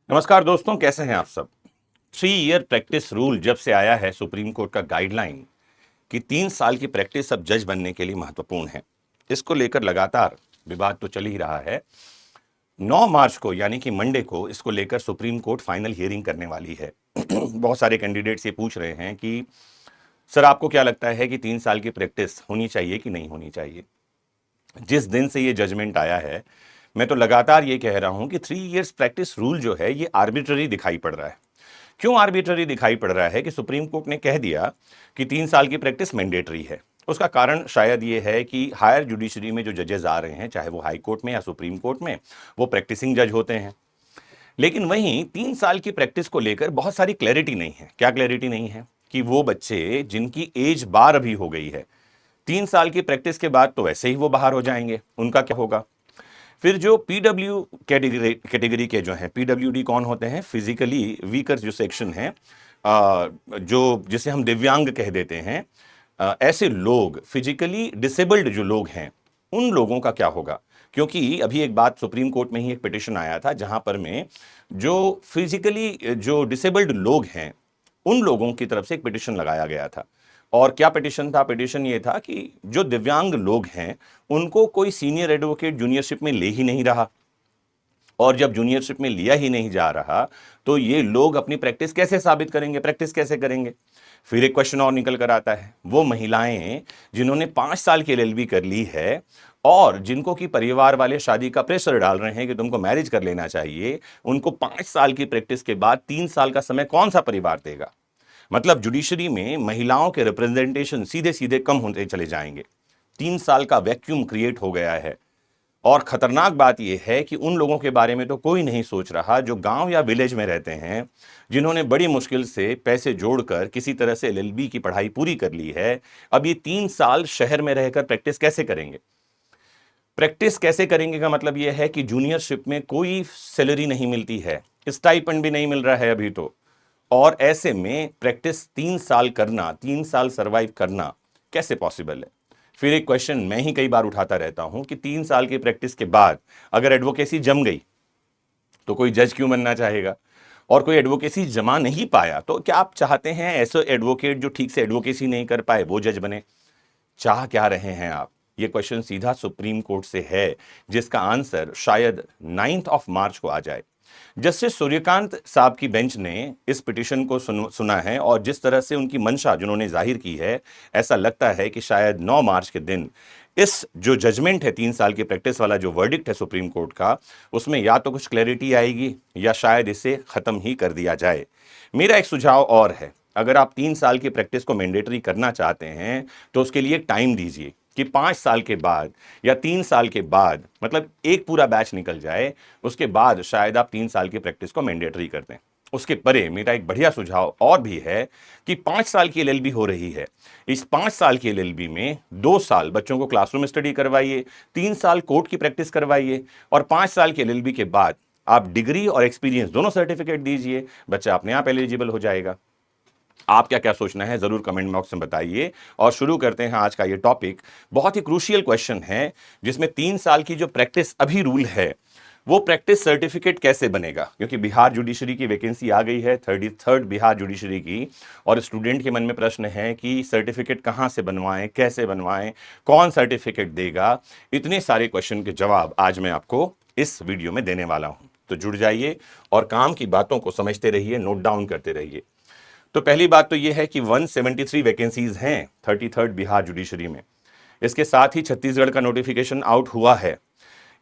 नमस्कार दोस्तों, कैसे हैं आप सब। 3 ईयर प्रैक्टिस रूल जब से आया है सुप्रीम कोर्ट का गाइडलाइन कि 3 साल की प्रैक्टिस अब जज बनने के लिए महत्वपूर्ण है, इसको लेकर लगातार विवाद तो चल ही रहा है। 9 मार्च को यानी कि मंडे को इसको लेकर सुप्रीम कोर्ट फाइनल हियरिंग करने वाली है। बहुत सारे कैंडिडेट्स ये पूछ रहे हैं कि सर आपको क्या लगता है कि 3 साल की प्रैक्टिस होनी चाहिए कि नहीं होनी चाहिए। जिस दिन से ये जजमेंट आया है मैं तो लगातार ये कह रहा हूं कि 3 ईयर्स प्रैक्टिस रूल जो है ये आर्बिट्ररी दिखाई पड़ रहा है। क्यों आर्बिट्ररी दिखाई पड़ रहा है कि सुप्रीम कोर्ट ने कह दिया कि 3 साल की प्रैक्टिस मैंडेटरी है। उसका कारण शायद ये है कि हायर जुडिशरी में जो जजेस आ रहे हैं, चाहे वो हाई कोर्ट में या सुप्रीम कोर्ट में, वो प्रैक्टिसिंग जज होते हैं। लेकिन वहीं 3 साल की प्रैक्टिस को लेकर बहुत सारी क्लैरिटी नहीं है। क्या क्लैरिटी नहीं है कि वो बच्चे जिनकी एज बार अभी हो गई है, 3 साल की प्रैक्टिस के बाद तो वैसे ही वो बाहर हो जाएंगे, उनका क्या होगा। फिर जो पीडब्ल्यू कैटेगरी के जो हैं, पीडब्ल्यूडी कौन होते हैं, फिजिकली वीकर जो सेक्शन है, जो जिसे हम दिव्यांग कह देते हैं, ऐसे लोग, फिजिकली डिसेबल्ड जो लोग हैं, उन लोगों का क्या होगा। क्योंकि अभी एक बात सुप्रीम कोर्ट में ही एक पिटिशन आया था जहां पर में जो फिजिकली जो डिसेबल्ड लोग हैं उन लोगों की तरफ से एक पिटिशन लगाया गया था। और क्या पिटिशन था? पिटिशन ये था कि जो दिव्यांग लोग हैं उनको कोई सीनियर एडवोकेट जूनियरशिप में ले ही नहीं रहा, और जब जूनियरशिप में लिया ही नहीं जा रहा तो ये लोग अपनी प्रैक्टिस कैसे साबित करेंगे, प्रैक्टिस कैसे करेंगे। फिर एक क्वेश्चन और निकल कर आता है, वो महिलाएं जिन्होंने 5 साल की एलएलबी कर ली है और जिनको कि परिवार वाले शादी का प्रेशर डाल रहे हैं कि तुमको मैरिज कर लेना चाहिए, उनको 5 साल की प्रैक्टिस के बाद 3 साल का समय कौन सा परिवार देगा। मतलब जुडिशरी में महिलाओं के रिप्रेजेंटेशन सीधे सीधे कम होते चले जाएंगे। 3 साल का वैक्यूम क्रिएट हो गया है। और खतरनाक बात यह है कि उन लोगों के बारे में तो कोई नहीं सोच रहा जो गांव या विलेज में रहते हैं, जिन्होंने बड़ी मुश्किल से पैसे जोड़कर किसी तरह से एलएलबी की पढ़ाई पूरी कर ली है। अब ये 3 साल शहर में रहकर प्रैक्टिस कैसे करेंगे। प्रैक्टिस कैसे करेंगे का मतलब यह है कि जूनियरशिप में कोई सैलरी नहीं मिलती है, स्टाइपेंड भी नहीं मिल रहा है अभी तो। और ऐसे में प्रैक्टिस 3 साल करना, 3 साल सरवाइव करना कैसे पॉसिबल है। फिर एक क्वेश्चन मैं ही कई बार उठाता रहता हूं कि 3 साल की प्रैक्टिस के बाद अगर एडवोकेसी जम गई तो कोई जज क्यों बनना चाहेगा, और कोई एडवोकेसी जमा नहीं पाया तो क्या आप चाहते हैं ऐसे एडवोकेट जो ठीक से एडवोकेसी नहीं कर पाए वो जज बने। चाह क्या रहे हैं आप। ये क्वेश्चन सीधा सुप्रीम कोर्ट से है, जिसका आंसर शायद 9 मार्च को आ जाए। जस्टिस सूर्यकांत साहब की बेंच ने इस पिटीशन को सुना है, और जिस तरह से उनकी मंशा जिन्होंने जाहिर की है, ऐसा लगता है कि शायद 9 मार्च के दिन इस जो जजमेंट है 3 साल की प्रैक्टिस वाला जो वर्डिक्ट है सुप्रीम कोर्ट का, उसमें या तो कुछ क्लैरिटी आएगी या शायद इसे खत्म ही कर दिया जाए। मेरा एक सुझाव और है, अगर आप 3 साल की प्रैक्टिस को मैंडेटरी करना चाहते हैं तो उसके लिए टाइम दीजिए कि 5 साल के बाद या 3 साल के बाद, मतलब एक पूरा बैच निकल जाए, उसके बाद शायद आप 3 साल की प्रैक्टिस को मैंडेटरी कर दें। उसके परे मेरा एक बढ़िया सुझाव और भी है कि 5 साल की एलएलबी हो रही है, इस 5 साल की एलएलबी में 2 साल बच्चों को क्लासरूम स्टडी करवाइए, 3 साल कोर्ट की प्रैक्टिस करवाइए, और 5 साल की एलएलबी के बाद आप डिग्री और एक्सपीरियंस दोनों सर्टिफिकेट दीजिए, बच्चा अपने आप एलिजिबल हो जाएगा। आप क्या क्या सोचना है जरूर कमेंट बॉक्स में बताइए। और शुरू करते हैं आज का ये टॉपिक। बहुत ही क्रूशियल क्वेश्चन है जिसमें 3 साल की जो प्रैक्टिस अभी रूल है वो प्रैक्टिस सर्टिफिकेट कैसे बनेगा, क्योंकि बिहार जुडिशरी की वैकेंसी आ गई है, 33rd बिहार जुडिशरी की। और स्टूडेंट के मन में प्रश्न है कि सर्टिफिकेट कहां से बनवाएं, कैसे बनवाएं, कौन सर्टिफिकेट देगा। इतने सारे क्वेश्चन के जवाब आज मैं आपको इस वीडियो में देने वाला हूं, तो जुड़ जाइए और काम की बातों को समझते रहिए, नोट डाउन करते रहिए। तो पहली बात तो यह है कि 173 वैकेंसीज हैं 33rd बिहार जुडिशरी में। इसके साथ ही छत्तीसगढ़ का नोटिफिकेशन आउट हुआ है।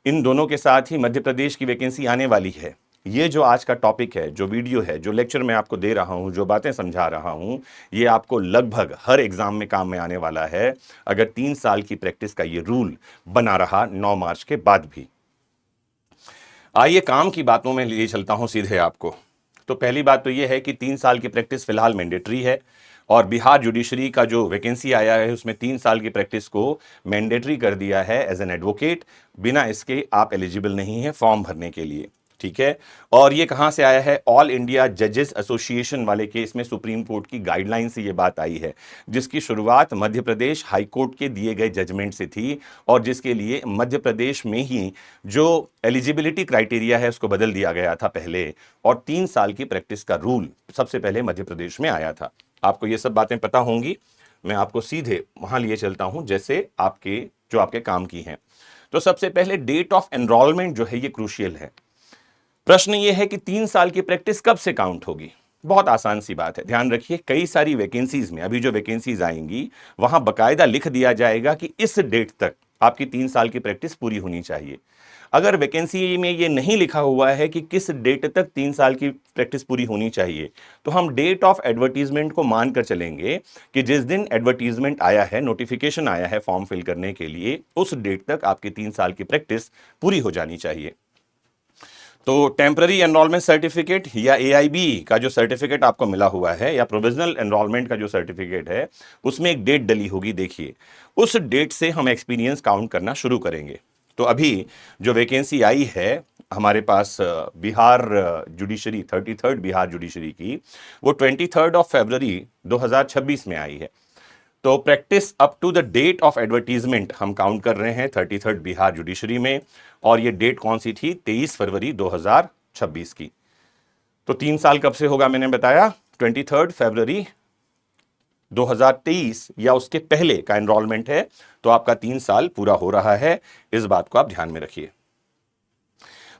इन दोनों के साथ ही मध्य प्रदेश की वैकेंसी आने वाली है। ये जो आज का टॉपिक है, जो वीडियो है, जो लेक्चर मैं आपको दे रहा हूं, जो बातें समझा रहा हूं, ये आपको लगभग हर एग्जाम में काम में आने वाला है अगर 3 साल की प्रैक्टिस का ये रूल बना रहा 9 मार्च के बाद भी। आइए काम की बातों में लिए चलता हूं सीधे आपको। तो पहली बात तो यह है कि 3 साल की प्रैक्टिस फिलहाल मैंडेटरी है, और बिहार जुडिशरी का जो वैकेंसी आया है उसमें 3 साल की प्रैक्टिस को मैंडेटरी कर दिया है एज एन एडवोकेट। बिना इसके आप एलिजिबल नहीं है फॉर्म भरने के लिए। ठीक है। और ये कहां से आया है? ऑल इंडिया जजेस एसोसिएशन वाले केस में सुप्रीम कोर्ट की गाइडलाइन से ये बात आई है, जिसकी शुरुआत मध्य प्रदेश हाई कोर्ट के दिए गए जजमेंट से थी, और जिसके लिए मध्य प्रदेश में ही जो एलिजिबिलिटी क्राइटेरिया है उसको बदल दिया गया था पहले, और 3 साल की प्रैक्टिस का रूल सबसे पहले मध्य प्रदेश में आया था। आपको ये सब बातें पता होंगी, मैं आपको सीधे वहां लिए चलता हूं जैसे आपके काम की हैं। तो सबसे पहले डेट ऑफ एनरोलमेंट जो है ये क्रूशियल है। प्रश्न ये है कि 3 साल की प्रैक्टिस कब से काउंट होगी? बहुत आसान सी बात है, ध्यान रखिए, कई सारी वैकेंसीज में अभी जो वैकेंसीज आएंगी वहां बकायदा लिख दिया जाएगा कि इस डेट तक आपकी 3 साल की प्रैक्टिस पूरी होनी चाहिए। अगर वैकेंसी में ये नहीं लिखा हुआ है कि किस डेट तक 3 साल की प्रैक्टिस पूरी होनी चाहिए, तो हम डेट ऑफ एडवर्टीजमेंट को मानकर चलेंगे कि जिस दिन एडवर्टीजमेंट आया है, नोटिफिकेशन आया है फॉर्म फिल करने के लिए, उस डेट तक आपकी 3 साल की प्रैक्टिस पूरी हो जानी चाहिए। तो टेम्पररी एनरोलमेंट सर्टिफिकेट या एआईबी का जो सर्टिफिकेट आपको मिला हुआ है, या प्रोविजनल एनरोलमेंट का जो सर्टिफिकेट है, उसमें एक डेट डली होगी, देखिए उस डेट से हम एक्सपीरियंस काउंट करना शुरू करेंगे। तो अभी जो वैकेंसी आई है हमारे पास Bihar judiciary, 33rd Bihar judiciary की, वो 23 फरवरी 2026 में आई है। तो practice up to the date of advertisement हम काउंट कर रहे हैं 33rd बिहार जुडिशरी में, और ये डेट कौन सी थी? 23 फरवरी 2026 की। तो 3 साल कब से होगा? मैंने बताया 23 फरवरी 2023 या उसके पहले का एनरोलमेंट है, तो आपका 3 साल पूरा हो रहा है, इस बात को आप ध्यान में रखिए।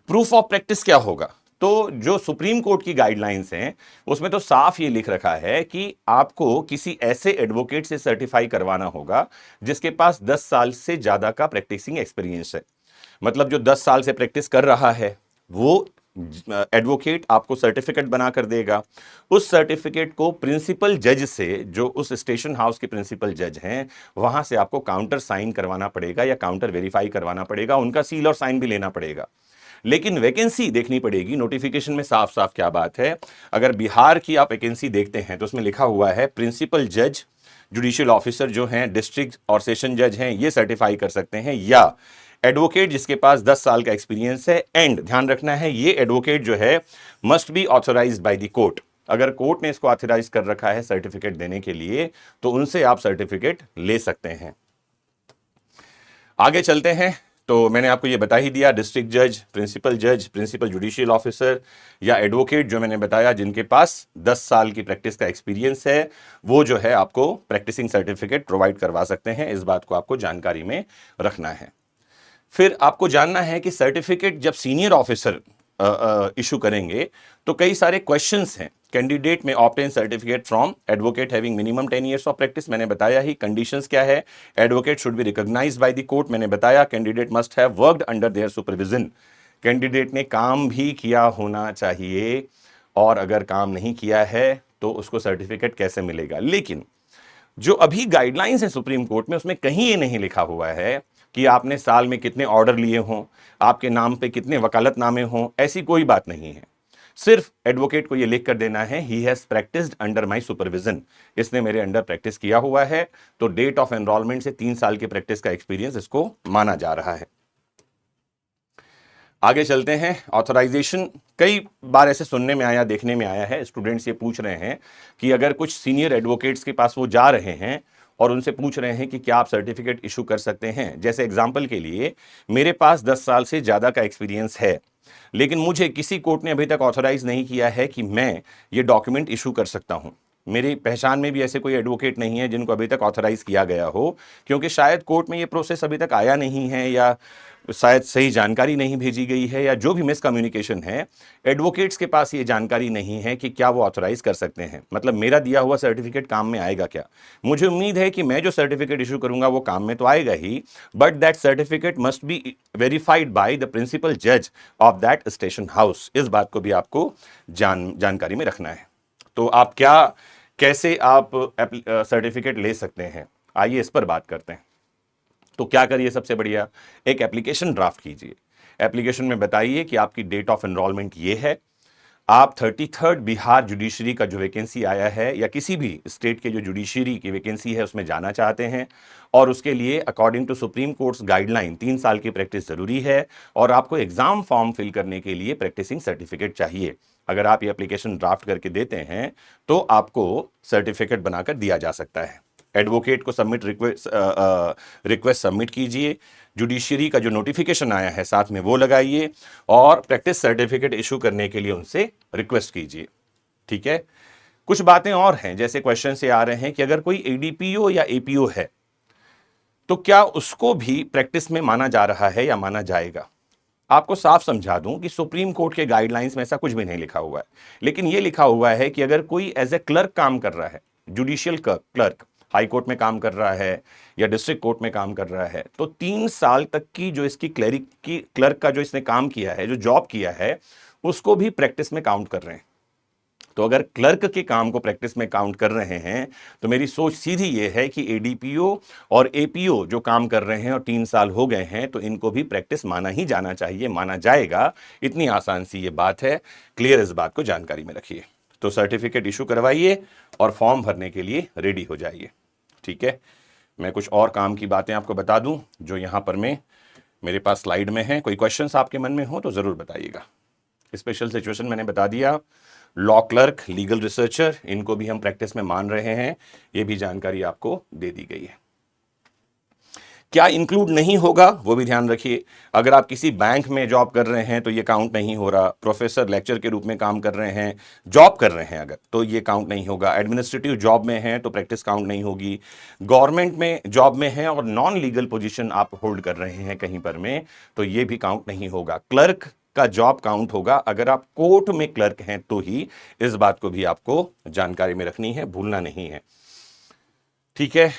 प्रूफ ऑफ प्रैक्टिस क्या होगा? तो जो सुप्रीम कोर्ट की गाइडलाइंस हैं उसमें तो साफ ये लिख रखा है कि आपको किसी ऐसे एडवोकेट से सर्टिफाई करवाना होगा जिसके पास 10 साल से ज्यादा का प्रैक्टिसिंग एक्सपीरियंस है। मतलब जो 10 साल से प्रैक्टिस कर रहा है वो एडवोकेट आपको सर्टिफिकेट बना कर देगा। उस सर्टिफिकेट को प्रिंसिपल जज से, जो उस स्टेशन हाउस के प्रिंसिपल जज हैं, वहां से आपको काउंटर साइन करवाना पड़ेगा या काउंटर वेरीफाई करवाना पड़ेगा, उनका सील और साइन भी लेना पड़ेगा। लेकिन वैकेंसी देखनी पड़ेगी, नोटिफिकेशन में साफ साफ क्या बात है। अगर बिहार की आप वैकेंसी देखते हैं तो उसमें लिखा हुआ है प्रिंसिपल जज, जुडिशियल ऑफिसर जो हैं, डिस्ट्रिक्ट और सेशन जज हैं, ये सर्टिफाई कर सकते हैं, या एडवोकेट जिसके पास 10 साल का एक्सपीरियंस है। एंड ध्यान रखना है, ये एडवोकेट जो है must be authorized by the court. अगर कोर्ट ने इसको ऑथराइज कर रखा है सर्टिफिकेट देने के लिए, तो उनसे आप सर्टिफिकेट ले सकते हैं। आगे चलते हैं। तो मैंने आपको ये बता ही दिया, डिस्ट्रिक्ट जज, प्रिंसिपल जुडिशियल ऑफिसर या एडवोकेट जो मैंने बताया जिनके पास 10 साल की प्रैक्टिस का एक्सपीरियंस है, वो जो है आपको प्रैक्टिसिंग सर्टिफिकेट प्रोवाइड करवा सकते हैं। इस बात को आपको जानकारी में रखना है। फिर आपको जानना है कि सर्टिफिकेट जब सीनियर ऑफिसर इशू करेंगे तो कई सारे क्वेश्चंस हैं। कैंडिडेट में obtain certificate from advocate having minimum 10 years of practice, मैंने बताया ही। कंडीशंस क्या है? Advocate should be recognized by the court, मैंने बताया। Candidate must have worked under their supervision, candidate ने काम भी किया होना चाहिए, और अगर काम नहीं किया है तो उसको सर्टिफिकेट कैसे मिलेगा? लेकिन जो अभी गाइडलाइंस है सुप्रीम कोर्ट में, उसमें कहीं ये नहीं लिखा हुआ है कि आपने साल में कितने ऑर्डर लिए हों, आपके नाम पे कितने वकालतनामे हों, ऐसी कोई बात नहीं है। सिर्फ एडवोकेट को ये लिख कर देना है, he has practised under my supervision, इसने मेरे अंडर प्रैक्टिस किया हुआ है। तो डेट ऑफ एनरोलमेंट से 3 साल की प्रैक्टिस का एक्सपीरियंस इसको माना जा रहा है। आगे चलते हैं। ऑथराइजेशन कई बार ऐसे सुनने में आया, देखने में आया है, स्टूडेंट्स ये पूछ रहे हैं कि अगर कुछ सीनियर एडवोकेट्स के पास वो जा रहे हैं और उनसे पूछ रहे हैं कि क्या आप सर्टिफिकेट इशू कर सकते हैं। जैसे एग्जांपल के लिए, मेरे पास 10 साल से ज़्यादा का एक्सपीरियंस है, लेकिन मुझे किसी कोर्ट ने अभी तक ऑथराइज नहीं किया है कि मैं ये डॉक्यूमेंट इशू कर सकता हूँ। मेरी पहचान में भी ऐसे कोई एडवोकेट नहीं है जिनको अभी तक ऑथराइज किया गया हो, क्योंकि शायद कोर्ट में ये प्रोसेस अभी तक आया नहीं है, या शायद सही जानकारी नहीं भेजी गई है, या जो भी मिसकम्युनिकेशन है, एडवोकेट्स के पास ये जानकारी नहीं है कि क्या वो ऑथराइज कर सकते हैं। मतलब मेरा दिया हुआ सर्टिफिकेट काम में आएगा क्या? मुझे उम्मीद है कि मैं जो सर्टिफिकेट इशू करूंगा वो काम में तो आएगा ही, but that certificate must be verified by the principal जज ऑफ दैट स्टेशन हाउस। इस बात को भी आपको जानकारी में रखना है। तो आप कैसे आप सर्टिफिकेट ले सकते हैं, आइए इस पर बात करते हैं। तो क्या करिए? सबसे बढ़िया, एक एप्लीकेशन ड्राफ्ट कीजिए। एप्लीकेशन में बताइए कि आपकी डेट ऑफ एनरोलमेंट ये है, आप 33rd बिहार जुडिशरी का जो वैकेंसी आया है या किसी भी स्टेट के जो जुडिशरी की वैकेंसी है उसमें जाना चाहते हैं और उसके लिए according to Supreme Court's guideline 3 साल की प्रैक्टिस जरूरी है और आपको एग्जाम फॉर्म फिल करने के लिए प्रैक्टिसिंग सर्टिफिकेट चाहिए। अगर आप ये एप्लीकेशन ड्राफ्ट करके देते हैं तो आपको सर्टिफिकेट बनाकर दिया जा सकता है। एडवोकेट को सबमिट रिक्वेस्ट सबमिट कीजिए, जुडिशरी का जो नोटिफिकेशन आया है साथ में वो लगाइए और प्रैक्टिस सर्टिफिकेट इशू करने के लिए उनसे रिक्वेस्ट कीजिए। ठीक है, कुछ बातें और हैं, जैसे क्वेश्चन से आ रहे हैं कि अगर कोई एडीपीओ या एपीओ है तो क्या उसको भी प्रैक्टिस में माना जा रहा है या माना जाएगा। आपको साफ समझा दूं कि सुप्रीम कोर्ट के गाइडलाइंस में ऐसा कुछ भी नहीं लिखा हुआ है, लेकिन यह लिखा हुआ है कि अगर कोई एज ए क्लर्क काम कर रहा है, जुडिशियल क्लर्क हाई कोर्ट में काम कर रहा है या डिस्ट्रिक्ट कोर्ट में काम कर रहा है, तो 3 साल तक की जो इसकी क्लर्क का जो इसने काम किया है, जो जॉब किया है, उसको भी प्रैक्टिस में काउंट कर रहे हैं। तो अगर क्लर्क के काम को प्रैक्टिस में काउंट कर रहे हैं तो मेरी सोच सीधी ये है कि एडीपीओ और एपीओ जो काम कर रहे हैं और 3 साल हो गए हैं तो इनको भी प्रैक्टिस माना ही जाना चाहिए, माना जाएगा। इतनी आसान सी ये बात है, क्लियर इस बात को जानकारी में रखिए। तो सर्टिफिकेट इशू करवाइए और फॉर्म भरने के लिए रेडी हो जाइए। ठीक है, मैं कुछ और काम की बातें आपको बता दूं जो यहां पर मेरे पास स्लाइड में है। कोई क्वेश्चंस आपके मन में हो तो जरूर बताइएगा। स्पेशल सिचुएशन मैंने बता दिया, लॉ क्लर्क, लीगल रिसर्चर, इनको भी हम प्रैक्टिस में मान रहे हैं, ये भी जानकारी आपको दे दी गई है। क्या इंक्लूड नहीं होगा वो भी ध्यान रखिए। अगर आप किसी बैंक में जॉब कर रहे हैं तो ये काउंट नहीं हो रहा, प्रोफेसर लेक्चर के रूप में काम कर रहे हैं, जॉब कर रहे हैं अगर, तो ये काउंट नहीं होगा। एडमिनिस्ट्रेटिव जॉब में है तो प्रैक्टिस काउंट नहीं होगी। गवर्नमेंट में जॉब में है और नॉन लीगल पोजीशन आप होल्ड कर रहे हैं कहीं पर में, तो ये भी काउंट नहीं होगा। क्लर्क का जॉब काउंट होगा अगर आप कोर्ट में क्लर्क हैं तो ही। इस बात को भी आपको जानकारी में रखनी है, भूलना नहीं है। ठीक है,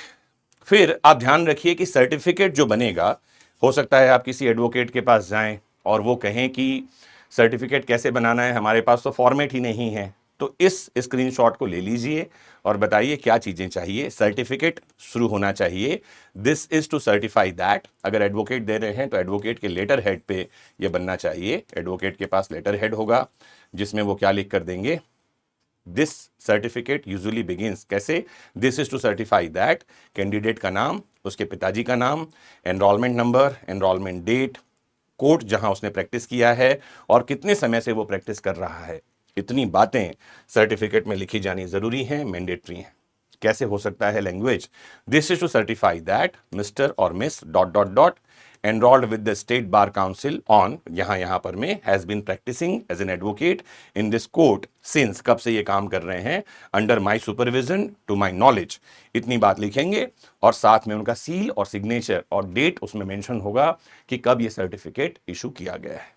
फिर आप ध्यान रखिए कि सर्टिफिकेट जो बनेगा, हो सकता है आप किसी एडवोकेट के पास जाएं और वो कहें कि सर्टिफिकेट कैसे बनाना है, हमारे पास तो फॉर्मेट ही नहीं है। तो इस स्क्रीनशॉट को ले लीजिए और बताइए क्या चीजें चाहिए। सर्टिफिकेट शुरू होना चाहिए, this is to certify that. अगर एडवोकेट दे रहे हैं तो एडवोकेट के लेटर हेड पे ये बनना चाहिए। एडवोकेट के पास लेटर हेड होगा जिसमें वो क्या लिख कर देंगे, दिस सर्टिफिकेट यूजुअली बिगिंस, कैसे, this is to certify that, candidate का नाम, उसके पिताजी का नाम, enrolment number, enrolment date, court जहां उसने प्रैक्टिस किया है और कितने समय से वो प्रैक्टिस कर रहा है। इतनी बातें सर्टिफिकेट में लिखी जानी जरूरी हैं, मैंडेटरी हैं। कैसे हो सकता है language, this is to certify that mister और miss dot dot dot enrolled with the state bar council on, यहां पर में has been practicing as an advocate in this court since, कब से ये काम कर रहे हैं, under my supervision to my knowledge। इतनी बात लिखेंगे और साथ में उनका सील और सिग्नेचर और डेट उसमें मेंशन होगा कि कब ये सर्टिफिकेट इशू किया गया है।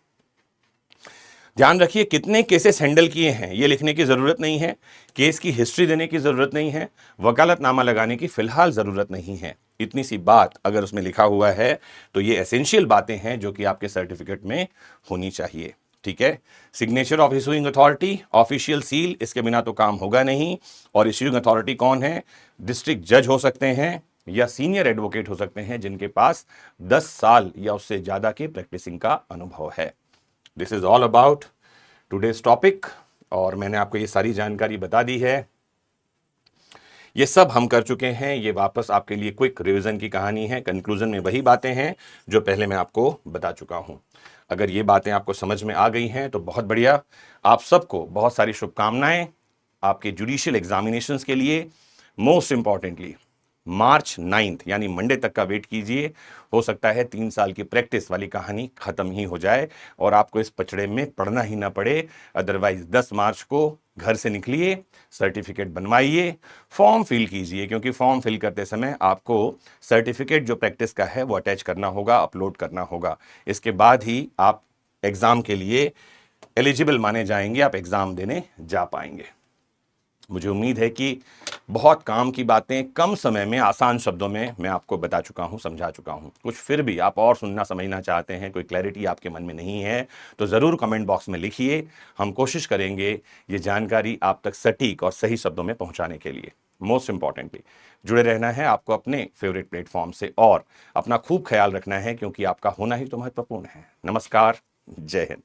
ध्यान रखिए कितने केसेस हैंडल किए हैं ये लिखने की जरूरत नहीं है, केस की हिस्ट्री देने की जरूरत नहीं है, वकालतनामा लगाने की फिलहाल जरूरत नहीं है। इतनी सी बात अगर उसमें लिखा हुआ है तो ये एसेंशियल बातें हैं जो कि आपके सर्टिफिकेट में होनी चाहिए। ठीक है, signature of issuing authority, official seal, इसके बिना तो काम होगा नहीं। और इशूइंग अथॉरिटी कौन है, डिस्ट्रिक्ट जज हो सकते हैं या सीनियर एडवोकेट हो सकते हैं जिनके पास 10 साल या उससे ज्यादा के प्रैक्टिसिंग का अनुभव है। This is all about today's topic और मैंने आपको ये सारी जानकारी बता दी है। ये सब हम कर चुके हैं, ये वापस आपके लिए क्विक रिवीजन की कहानी है। कंक्लूजन में वही बातें हैं जो पहले मैं आपको बता चुका हूं। अगर ये बातें आपको समझ में आ गई हैं तो बहुत बढ़िया। आप सबको बहुत सारी शुभकामनाएं आपके जुडिशियल एग्जामिनेशंस के लिए। मोस्ट इंपॉर्टेंटली मार्च 9 यानी मंडे तक का वेट कीजिए। हो सकता है 3 साल की प्रैक्टिस वाली कहानी खत्म ही हो जाए और आपको इस पचड़े में पढ़ना ही ना पड़े। अदरवाइज 10 मार्च को घर से निकलिए, सर्टिफिकेट बनवाइए, फॉर्म फिल कीजिए, क्योंकि फॉर्म फिल करते समय आपको सर्टिफिकेट जो प्रैक्टिस का है वो अटैच करना होगा, अपलोड करना होगा। इसके बाद ही आप एग्जाम के लिए एलिजिबल माने जाएंगे, आप एग्जाम देने जा पाएंगे। मुझे उम्मीद है कि बहुत काम की बातें कम समय में आसान शब्दों में मैं आपको बता चुका हूं, समझा चुका हूं। कुछ फिर भी आप और सुनना समझना चाहते हैं, कोई क्लैरिटी आपके मन में नहीं है तो ज़रूर कमेंट बॉक्स में लिखिए। हम कोशिश करेंगे ये जानकारी आप तक सटीक और सही शब्दों में पहुंचाने के लिए। मोस्ट इंपॉर्टेंटली जुड़े रहना है आपको अपने फेवरेट प्लेटफॉर्म से और अपना खूब ख्याल रखना है, क्योंकि आपका होना ही तो महत्वपूर्ण है। नमस्कार, जय हिंद।